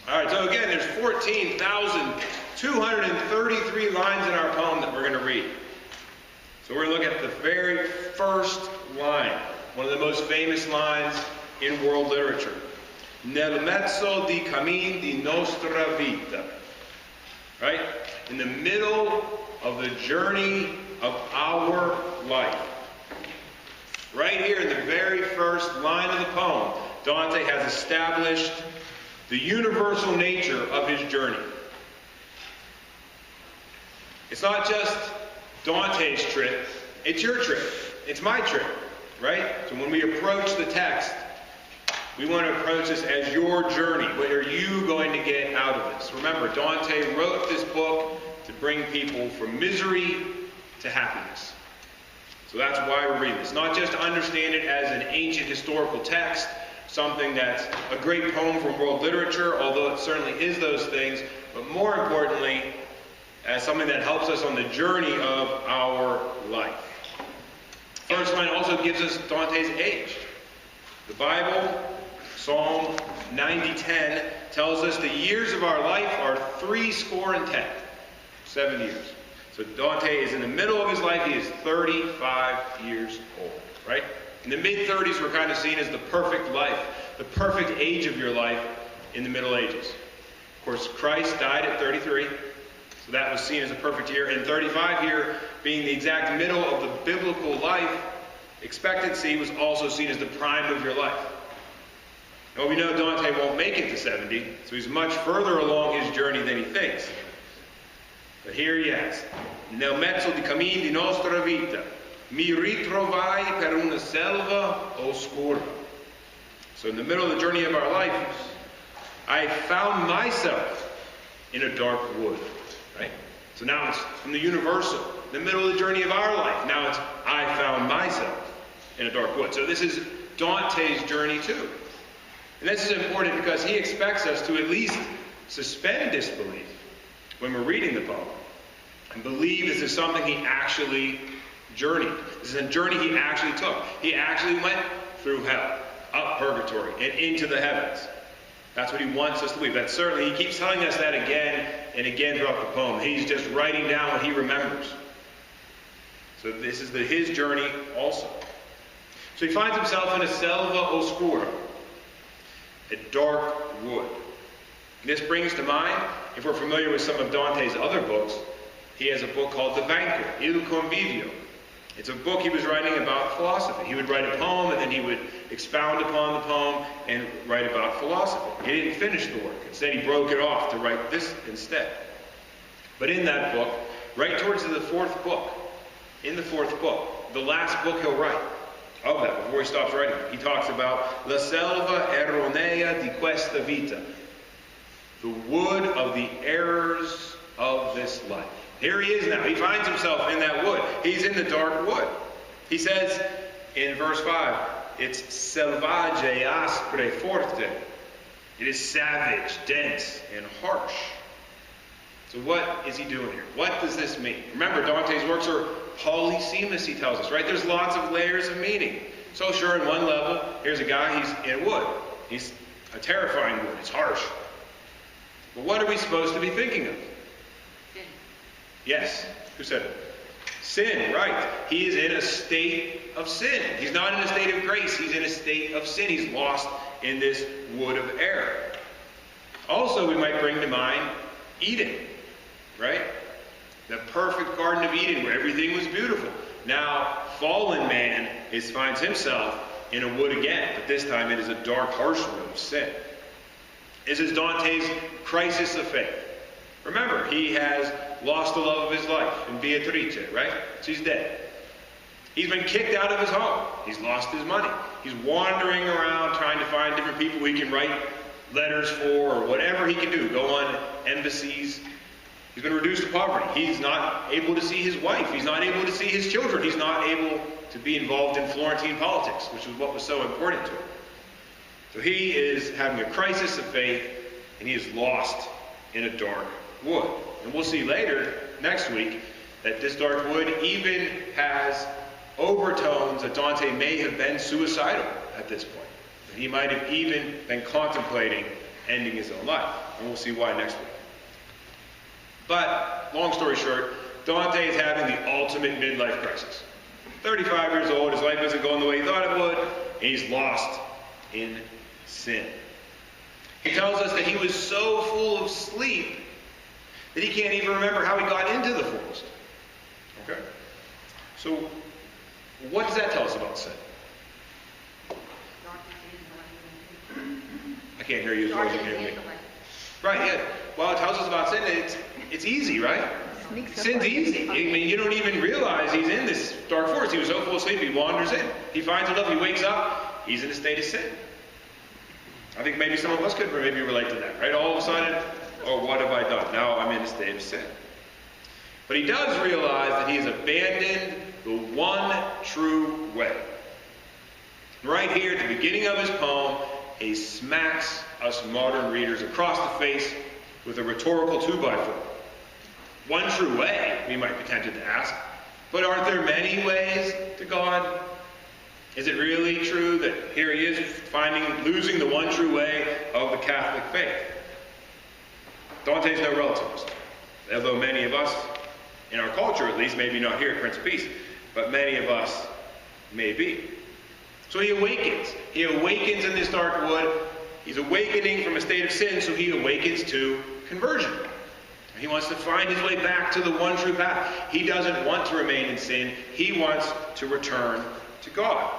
All right, so again, there's 14,233 lines in our poem that we're going to read. So we're going to look at the very first line, one of the most famous lines in world literature. Nel mezzo di cammin di nostra vita. Right? In the middle of the journey of our life. Right here in the very first line of the poem, Dante has established the universal nature of his journey. It's not just Dante's trip, it's your trip. It's my trip, right? So when we approach the text, we want to approach this as your journey. What are you going to get out of this? Remember, Dante wrote this book to bring people from misery to happiness. So that's why we're reading this. Not just to understand it as an ancient historical text, something that's a great poem from world literature, although it certainly is those things, but more importantly, as something that helps us on the journey of our life. First line also gives us Dante's age. The Bible, Psalm 90:10, tells us the years of our life are 70, 7 years. So Dante is in the middle of his life. He is 35 years old, right? In the mid-30s, we're kind of seen as the perfect life, the perfect age of your life in the Middle Ages. Of course, Christ died at 33, so that was seen as a perfect year. And 35 here, being the exact middle of the biblical life expectancy, was also seen as the prime of your life. Now, we know Dante won't make it to 70, so he's much further along his journey than he thinks. But here he has, Nel mezzo di cammin di nostra vita, mi ritrovai per una selva oscura. So in the middle of the journey of our life, I found myself in a dark wood, right? So now it's from the universal, the middle of the journey of our life. Now it's, I found myself in a dark wood. So this is Dante's journey too. And this is important because he expects us to at least suspend disbelief when we're reading the poem and believe this is something he actually journeyed. This is a journey he actually took. He actually went through hell, up purgatory, and into the heavens. That's what he wants us to believe. That's certainly, he keeps telling us that again and again throughout the poem. He's just writing down what he remembers. So this is his journey also. So he finds himself in a selva oscura, a dark wood. And this brings to mind, if we're familiar with some of Dante's other books, he has a book called The Banquet, Il Convivio. It's a book he was writing about philosophy. He would write a poem and then he would expound upon the poem and write about philosophy. He didn't finish the work. Instead, he broke it off to write this instead. But in that book, right towards the fourth book, the last book he'll write of that, before he stops writing, he talks about La selva erronea di questa vita, the wood of the errors of this life. Here he is now. He finds himself in that wood. He's in the dark wood. He says in verse 5, it's selvagge, aspre, forte. It is savage, dense, and harsh. So what is he doing here? What does this mean? Remember, Dante's works are polysemous, he tells us, right? There's lots of layers of meaning. So sure, in one level, here's a guy, he's in wood. He's a terrifying wood. It's harsh. But what are we supposed to be thinking of? Yes. Who said it? Sin, right. He is in a state of sin. He's not in a state of grace. He's in a state of sin. He's lost in this wood of error. Also, we might bring to mind Eden, right? The perfect Garden of Eden where everything was beautiful. Now, fallen man finds himself in a wood again, but this time it is a dark, harsh wood of sin. This is Dante's crisis of faith. Remember, he has lost the love of his life in Beatrice, right? She's dead. He's been kicked out of his home. He's lost his money. He's wandering around trying to find different people he can write letters for or whatever he can do. Go on embassies. He's been reduced to poverty. He's not able to see his wife. He's not able to see his children. He's not able to be involved in Florentine politics, which was what was so important to him. So he is having a crisis of faith, and he is lost in a dark wood. And we'll see later, next week, that this dark wood even has overtones that Dante may have been suicidal at this point. He might have even been contemplating ending his own life. And we'll see why next week. But, long story short, Dante is having the ultimate midlife crisis. 35 years old, his life isn't going the way he thought it would, and he's lost in sin. He tells us that he was so full of sleep that he can't even remember how he got into the forest. Okay? So, what does that tell us about sin? I can't hear you as well as you can hear me. Right, yeah. Well, it tells us about sin. It's easy, right? Sin's easy. I mean, you don't even realize he's in this dark forest. He was so full of sleep, he wanders in. He finds enough, he wakes up, he's in a state of sin. I think maybe some of us could maybe relate to that, right? All of a sudden, oh, what have I done? Now I'm in a state of sin. But he does realize that he has abandoned the one true way. Right here at the beginning of his poem, he smacks us modern readers across the face with a rhetorical 2x4. One true way, we might be tempted to ask, but aren't there many ways to God? Is it really true that here he is losing the one true way of the Catholic faith? Dante's no relativist, although many of us, in our culture at least, maybe not here at Prince of Peace, but many of us may be. So he awakens. He awakens in this dark wood. He's awakening from a state of sin, so he awakens to conversion. He wants to find his way back to the one true path. He doesn't want to remain in sin. He wants to return to God.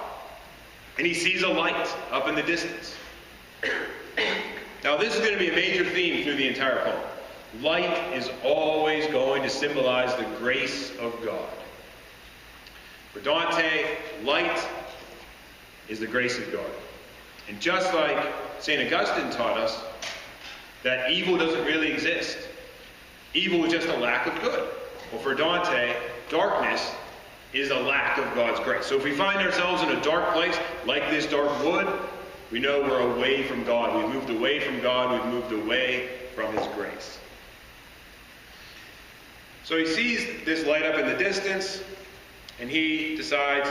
And he sees a light up in the distance. Now, this is going to be a major theme through the entire poem. Light is always going to symbolize the grace of God. For Dante, light is the grace of God. And just like St. Augustine taught us that evil doesn't really exist. Evil is just a lack of good. Well, for Dante, darkness is a lack of God's grace. So if we find ourselves in a dark place, like this dark wood, we know we're away from God. We've moved away from God. We've moved away from his grace. So he sees this light up in the distance, and he decides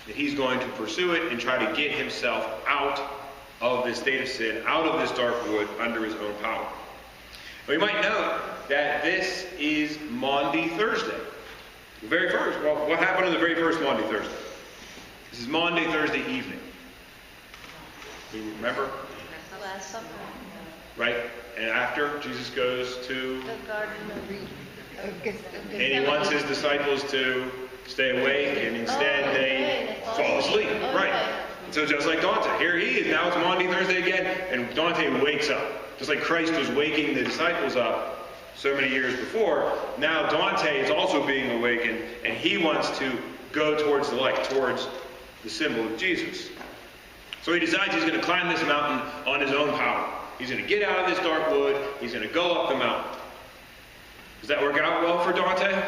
that he's going to pursue it and try to get himself out of this state of sin, out of this dark wood, under his own power. We might note that this is Maundy Thursday. The very first. Well, what happened on the very first Maundy Thursday? This is Maundy Thursday evening. Do you remember? Last Supper. Right? And after, Jesus goes to The Garden of and he wants his disciples to stay awake, and instead they fall asleep. Right. And so just like Dante, here he is. Now it's Maundy Thursday again, and Dante wakes up. Just like Christ was waking the disciples up so many years before, now Dante is also being awakened, and he wants to go towards the light, towards the symbol of Jesus. So he decides he's going to climb this mountain on his own power. He's going to get out of this dark wood. He's going to go up the mountain. Does that work out well for Dante?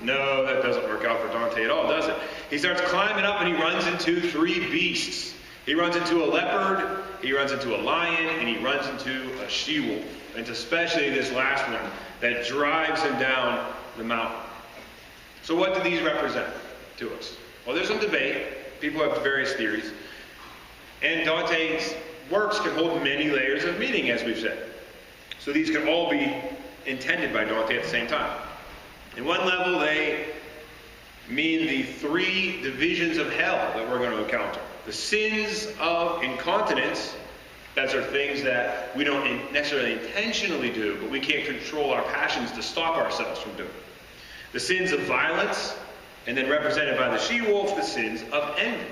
No, that doesn't work out for Dante at all, does it? He starts climbing up, and he runs into 3 beasts. He runs into a leopard, he runs into a lion, and he runs into a she-wolf. And it's especially this last one that drives him down the mountain. So what do these represent to us? Well, there's some debate. People have various theories. And Dante's works can hold many layers of meaning, as we've said. So these can all be intended by Dante at the same time. In one level, they mean the 3 divisions of hell that we're going to encounter. The sins of incontinence, those are things that we don't necessarily intentionally do, but we can't control our passions to stop ourselves from doing. The sins of violence, and then represented by the she-wolf, the sins of envy.